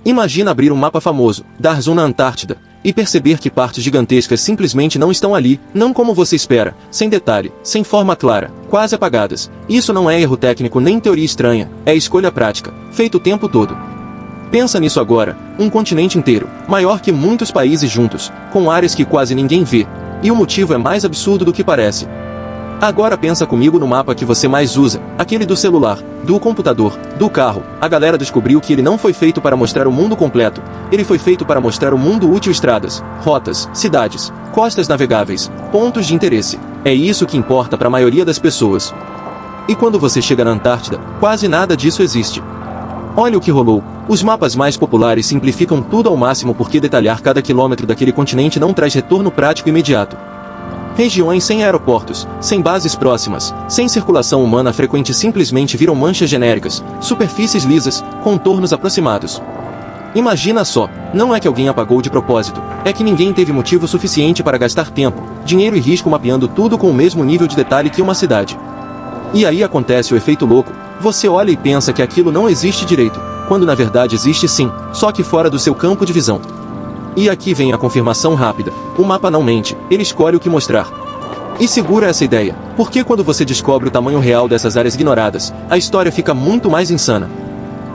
Imagina abrir um mapa famoso, dar zoom na Antártida, e perceber que partes gigantescas simplesmente não estão ali, não como você espera, sem detalhe, sem forma clara, quase apagadas. Isso não é erro técnico nem teoria estranha, é escolha prática, feita o tempo todo. Pensa nisso agora, um continente inteiro, maior que muitos países juntos, com áreas que quase ninguém vê, e o motivo é mais absurdo do que parece. Agora pensa comigo no mapa que você mais usa, aquele do celular, do computador, do carro. A galera descobriu que ele não foi feito para mostrar o mundo completo, ele foi feito para mostrar o mundo útil: estradas, rotas, cidades, costas navegáveis, pontos de interesse. É isso que importa para a maioria das pessoas. E quando você chega na Antártida, quase nada disso existe. Olha o que rolou. Os mapas mais populares simplificam tudo ao máximo porque detalhar cada quilômetro daquele continente não traz retorno prático imediato. Regiões sem aeroportos, sem bases próximas, sem circulação humana frequente simplesmente viram manchas genéricas, superfícies lisas, contornos aproximados. Imagina só, não é que alguém apagou de propósito, é que ninguém teve motivo suficiente para gastar tempo, dinheiro e risco mapeando tudo com o mesmo nível de detalhe que uma cidade. E aí acontece o efeito louco, você olha e pensa que aquilo não existe direito, quando na verdade existe sim, só que fora do seu campo de visão. E aqui vem a confirmação rápida, o mapa não mente, ele escolhe o que mostrar. E segura essa ideia, porque quando você descobre o tamanho real dessas áreas ignoradas, a história fica muito mais insana.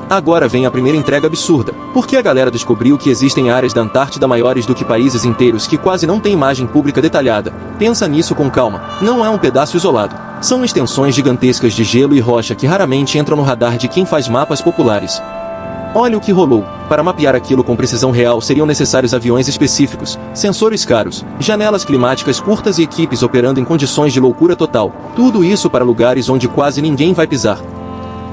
Agora vem a primeira entrega absurda, porque a galera descobriu que existem áreas da Antártida maiores do que países inteiros que quase não têm imagem pública detalhada. Pensa nisso com calma, não é um pedaço isolado. São extensões gigantescas de gelo e rocha que raramente entram no radar de quem faz mapas populares. Olha o que rolou. Para mapear aquilo com precisão real seriam necessários aviões específicos, sensores caros, janelas climáticas curtas e equipes operando em condições de loucura total. Tudo isso para lugares onde quase ninguém vai pisar.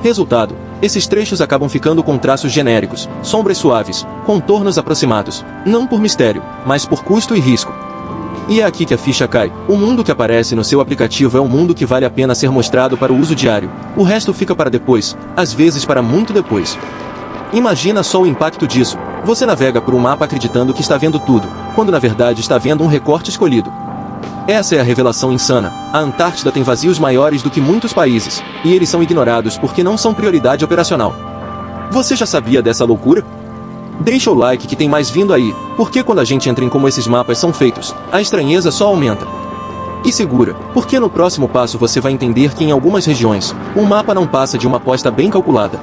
Resultado: esses trechos acabam ficando com traços genéricos, sombras suaves, contornos aproximados, não por mistério, mas por custo e risco. E é aqui que a ficha cai. O mundo que aparece no seu aplicativo é um mundo que vale a pena ser mostrado para o uso diário. O resto fica para depois, às vezes para muito depois. Imagina só o impacto disso. Você navega por um mapa acreditando que está vendo tudo, quando na verdade está vendo um recorte escolhido. Essa é a revelação insana. A Antártida tem vazios maiores do que muitos países, e eles são ignorados porque não são prioridade operacional. Você já sabia dessa loucura? Deixa o like que tem mais vindo aí, porque quando a gente entra em como esses mapas são feitos, a estranheza só aumenta. E segura, porque no próximo passo você vai entender que em algumas regiões, o mapa não passa de uma aposta bem calculada.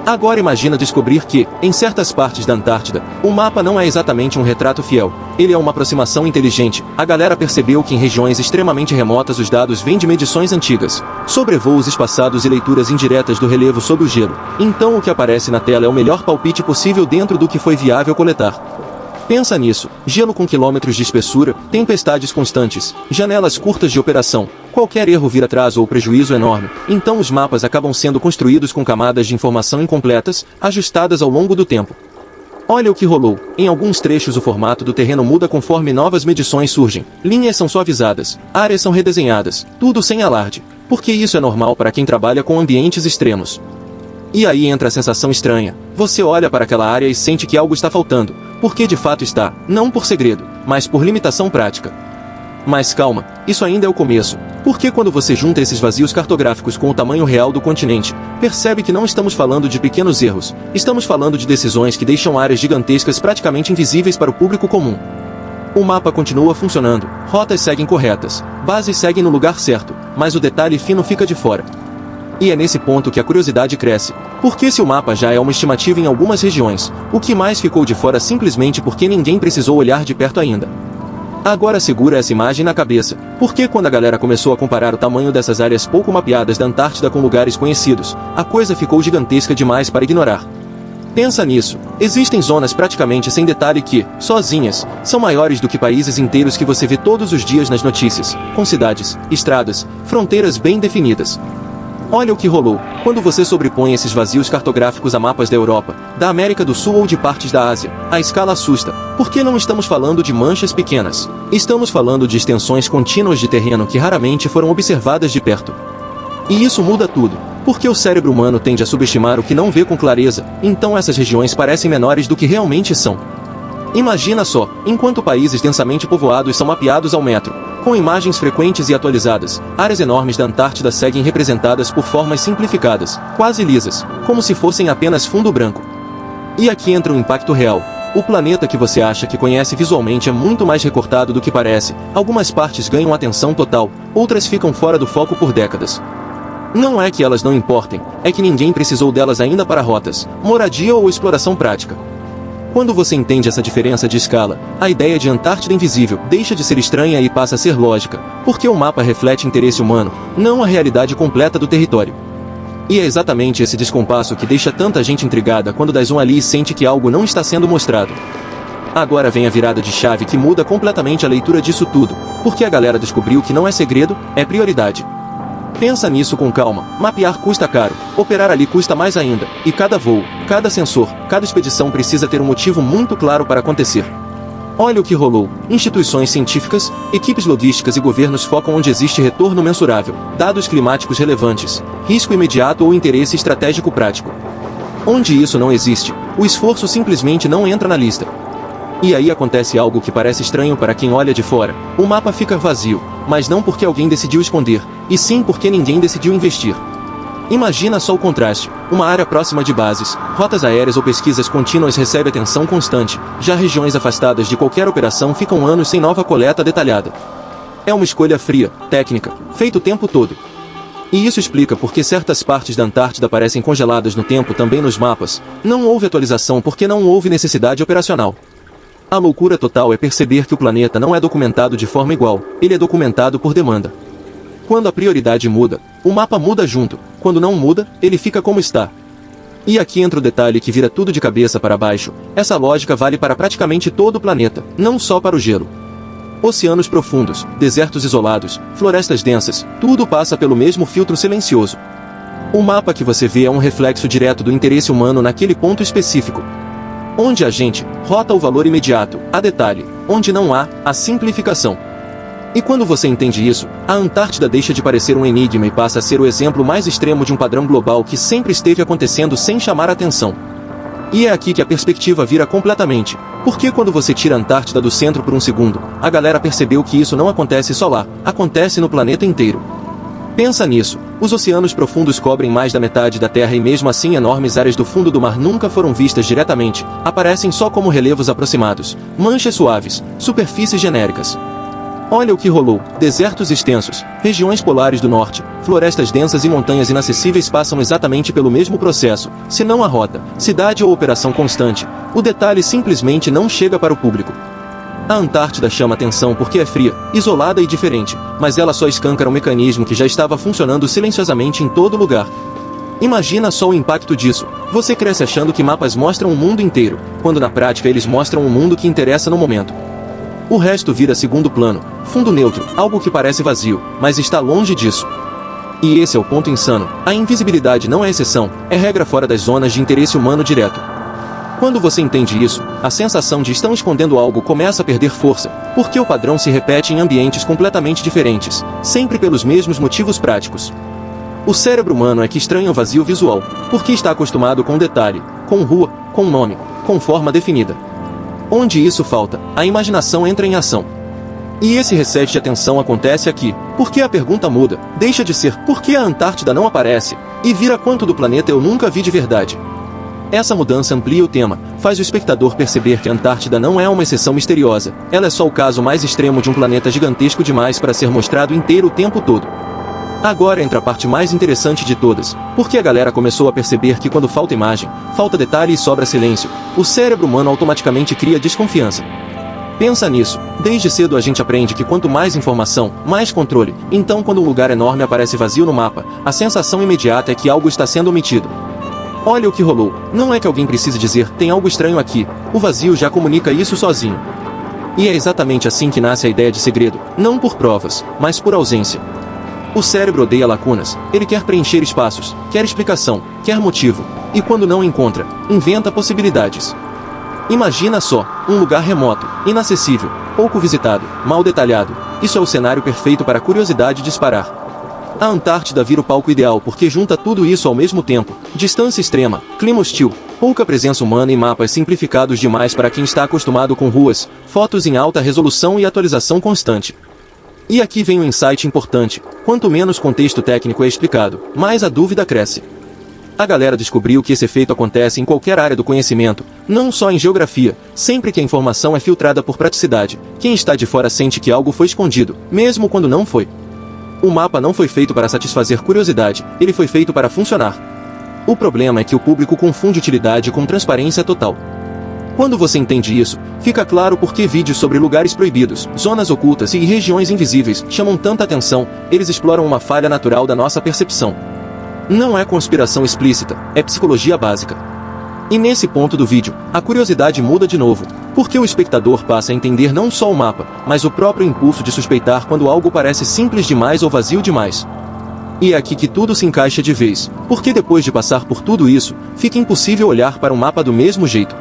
Agora imagina descobrir que, em certas partes da Antártida, o mapa não é exatamente um retrato fiel, ele é uma aproximação inteligente. A galera percebeu que em regiões extremamente remotas os dados vêm de medições antigas, sobrevoos espaçados e leituras indiretas do relevo sob o gelo. Então o que aparece na tela é o melhor palpite possível dentro do que foi viável coletar. Pensa nisso, gelo com quilômetros de espessura, tempestades constantes, janelas curtas de operação, qualquer erro vira atraso ou prejuízo enorme, então os mapas acabam sendo construídos com camadas de informação incompletas, ajustadas ao longo do tempo. Olha o que rolou, em alguns trechos o formato do terreno muda conforme novas medições surgem, linhas são suavizadas, áreas são redesenhadas, tudo sem alarde, porque isso é normal para quem trabalha com ambientes extremos. E aí entra a sensação estranha, você olha para aquela área e sente que algo está faltando, porque de fato está, não por segredo, mas por limitação prática. Mas calma, isso ainda é o começo, porque quando você junta esses vazios cartográficos com o tamanho real do continente, percebe que não estamos falando de pequenos erros, estamos falando de decisões que deixam áreas gigantescas praticamente invisíveis para o público comum. O mapa continua funcionando, rotas seguem corretas, bases seguem no lugar certo, mas o detalhe fino fica de fora. E é nesse ponto que a curiosidade cresce, porque se o mapa já é uma estimativa em algumas regiões, o que mais ficou de fora simplesmente porque ninguém precisou olhar de perto ainda. Agora segura essa imagem na cabeça, porque quando a galera começou a comparar o tamanho dessas áreas pouco mapeadas da Antártida com lugares conhecidos, a coisa ficou gigantesca demais para ignorar. Pensa nisso, existem zonas praticamente sem detalhe que, sozinhas, são maiores do que países inteiros que você vê todos os dias nas notícias, com cidades, estradas, fronteiras bem definidas. Olha o que rolou, quando você sobrepõe esses vazios cartográficos a mapas da Europa, da América do Sul ou de partes da Ásia, a escala assusta, porque não estamos falando de manchas pequenas. Estamos falando de extensões contínuas de terreno que raramente foram observadas de perto. E isso muda tudo, porque o cérebro humano tende a subestimar o que não vê com clareza, então essas regiões parecem menores do que realmente são. Imagina só, enquanto países densamente povoados são mapeados ao metro, com imagens frequentes e atualizadas, áreas enormes da Antártida seguem representadas por formas simplificadas, quase lisas, como se fossem apenas fundo branco. E aqui entra o impacto real. O planeta que você acha que conhece visualmente é muito mais recortado do que parece. Algumas partes ganham atenção total, outras ficam fora do foco por décadas. Não é que elas não importem, é que ninguém precisou delas ainda para rotas, moradia ou exploração prática. Quando você entende essa diferença de escala, a ideia de Antártida invisível deixa de ser estranha e passa a ser lógica, porque o mapa reflete interesse humano, não a realidade completa do território. E é exatamente esse descompasso que deixa tanta gente intrigada quando dá zoom ali e sente que algo não está sendo mostrado. Agora vem a virada de chave que muda completamente a leitura disso tudo, porque a galera descobriu que não é segredo, é prioridade. Pensa nisso com calma, mapear custa caro, operar ali custa mais ainda, e cada voo, cada sensor, cada expedição precisa ter um motivo muito claro para acontecer. Olha o que rolou. Instituições científicas, equipes logísticas e governos focam onde existe retorno mensurável, dados climáticos relevantes, risco imediato ou interesse estratégico prático. Onde isso não existe, o esforço simplesmente não entra na lista. E aí acontece algo que parece estranho para quem olha de fora. O mapa fica vazio, mas não porque alguém decidiu esconder, e sim porque ninguém decidiu investir. Imagina só o contraste. Uma área próxima de bases, rotas aéreas ou pesquisas contínuas recebe atenção constante, já regiões afastadas de qualquer operação ficam anos sem nova coleta detalhada. É uma escolha fria, técnica, feita o tempo todo. E isso explica por que certas partes da Antártida parecem congeladas no tempo também nos mapas. Não houve atualização porque não houve necessidade operacional. A loucura total é perceber que o planeta não é documentado de forma igual, ele é documentado por demanda. Quando a prioridade muda, o mapa muda junto. Quando não muda, ele fica como está. E aqui entra o detalhe que vira tudo de cabeça para baixo. Essa lógica vale para praticamente todo o planeta, não só para o gelo. Oceanos profundos, desertos isolados, florestas densas, tudo passa pelo mesmo filtro silencioso. O mapa que você vê é um reflexo direto do interesse humano naquele ponto específico. Onde a gente rota o valor imediato, a detalhe, onde não há a simplificação. E quando você entende isso, a Antártida deixa de parecer um enigma e passa a ser o exemplo mais extremo de um padrão global que sempre esteve acontecendo sem chamar atenção. E é aqui que a perspectiva vira completamente. Porque quando você tira a Antártida do centro por um segundo, a galera percebeu que isso não acontece só lá, acontece no planeta inteiro. Pensa nisso, os oceanos profundos cobrem mais da metade da Terra e mesmo assim enormes áreas do fundo do mar nunca foram vistas diretamente, aparecem só como relevos aproximados, manchas suaves, superfícies genéricas. Olha o que rolou, desertos extensos, regiões polares do norte, florestas densas e montanhas inacessíveis passam exatamente pelo mesmo processo, se não a rota, cidade ou operação constante, o detalhe simplesmente não chega para o público. A Antártida chama atenção porque é fria, isolada e diferente, mas ela só escancara um mecanismo que já estava funcionando silenciosamente em todo lugar. Imagina só o impacto disso, você cresce achando que mapas mostram o mundo inteiro, quando na prática eles mostram o mundo que interessa no momento. O resto vira segundo plano, fundo neutro, algo que parece vazio, mas está longe disso. E esse é o ponto insano, a invisibilidade não é exceção, é regra fora das zonas de interesse humano direto. Quando você entende isso, a sensação de estão escondendo algo começa a perder força, porque o padrão se repete em ambientes completamente diferentes, sempre pelos mesmos motivos práticos. O cérebro humano é que estranha o vazio visual, porque está acostumado com detalhe, com rua, com nome, com forma definida. Onde isso falta, a imaginação entra em ação. E esse reset de atenção acontece aqui, porque a pergunta muda, deixa de ser por que a Antártida não aparece, e vira quanto do planeta eu nunca vi de verdade. Essa mudança amplia o tema, faz o espectador perceber que a Antártida não é uma exceção misteriosa, ela é só o caso mais extremo de um planeta gigantesco demais para ser mostrado inteiro o tempo todo. Agora entra a parte mais interessante de todas, porque a galera começou a perceber que quando falta imagem, falta detalhe e sobra silêncio, o cérebro humano automaticamente cria desconfiança. Pensa nisso, desde cedo a gente aprende que quanto mais informação, mais controle, então quando um lugar enorme aparece vazio no mapa, a sensação imediata é que algo está sendo omitido. Olha o que rolou, não é que alguém precise dizer, tem algo estranho aqui, o vazio já comunica isso sozinho. E é exatamente assim que nasce a ideia de segredo, não por provas, mas por ausência. O cérebro odeia lacunas, ele quer preencher espaços, quer explicação, quer motivo, e quando não encontra, inventa possibilidades. Imagina só, um lugar remoto, inacessível, pouco visitado, mal detalhado, isso é o cenário perfeito para a curiosidade disparar. A Antártida vira o palco ideal porque junta tudo isso ao mesmo tempo, distância extrema, clima hostil, pouca presença humana e mapas simplificados demais para quem está acostumado com ruas, fotos em alta resolução e atualização constante. E aqui vem um insight importante, quanto menos contexto técnico é explicado, mais a dúvida cresce. A galera descobriu que esse efeito acontece em qualquer área do conhecimento, não só em geografia, sempre que a informação é filtrada por praticidade. Quem está de fora sente que algo foi escondido, mesmo quando não foi. O mapa não foi feito para satisfazer curiosidade, ele foi feito para funcionar. O problema é que o público confunde utilidade com transparência total. Quando você entende isso, fica claro por que vídeos sobre lugares proibidos, zonas ocultas e regiões invisíveis chamam tanta atenção. Eles exploram uma falha natural da nossa percepção. Não é conspiração explícita, é psicologia básica. E nesse ponto do vídeo, a curiosidade muda de novo, porque o espectador passa a entender não só o mapa, mas o próprio impulso de suspeitar quando algo parece simples demais ou vazio demais. E é aqui que tudo se encaixa de vez, porque depois de passar por tudo isso, fica impossível olhar para um mapa do mesmo jeito.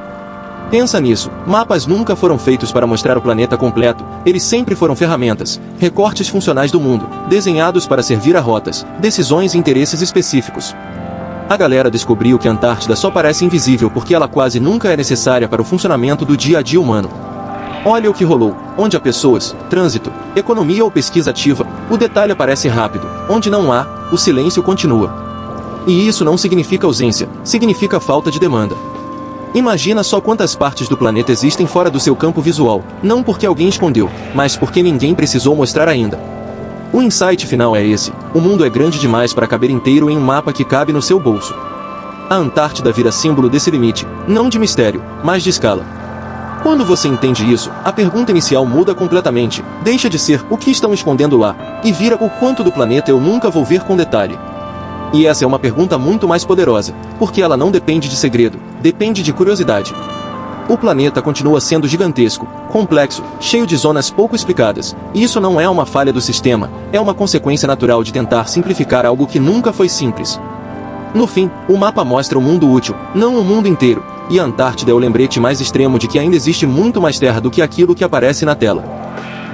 Pensa nisso, mapas nunca foram feitos para mostrar o planeta completo, eles sempre foram ferramentas, recortes funcionais do mundo, desenhados para servir a rotas, decisões e interesses específicos. A galera descobriu que a Antártida só parece invisível porque ela quase nunca é necessária para o funcionamento do dia a dia humano. Olha o que rolou, onde há pessoas, trânsito, economia ou pesquisa ativa, o detalhe aparece rápido, onde não há, o silêncio continua. E isso não significa ausência, significa falta de demanda. Imagina só quantas partes do planeta existem fora do seu campo visual, não porque alguém escondeu, mas porque ninguém precisou mostrar ainda. O insight final é esse: o mundo é grande demais para caber inteiro em um mapa que cabe no seu bolso. A Antártida vira símbolo desse limite, não de mistério, mas de escala. Quando você entende isso, a pergunta inicial muda completamente, deixa de ser o que estão escondendo lá, e vira o quanto do planeta eu nunca vou ver com detalhe. E essa é uma pergunta muito mais poderosa, porque ela não depende de segredo, depende de curiosidade. O planeta continua sendo gigantesco, complexo, cheio de zonas pouco explicadas, e isso não é uma falha do sistema, é uma consequência natural de tentar simplificar algo que nunca foi simples. No fim, o mapa mostra o mundo útil, não o mundo inteiro, e a Antártida é o lembrete mais extremo de que ainda existe muito mais terra do que aquilo que aparece na tela.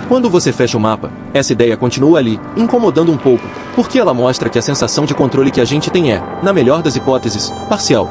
Quando você fecha o mapa, essa ideia continua ali, incomodando um pouco, porque ela mostra que a sensação de controle que a gente tem é, na melhor das hipóteses, parcial.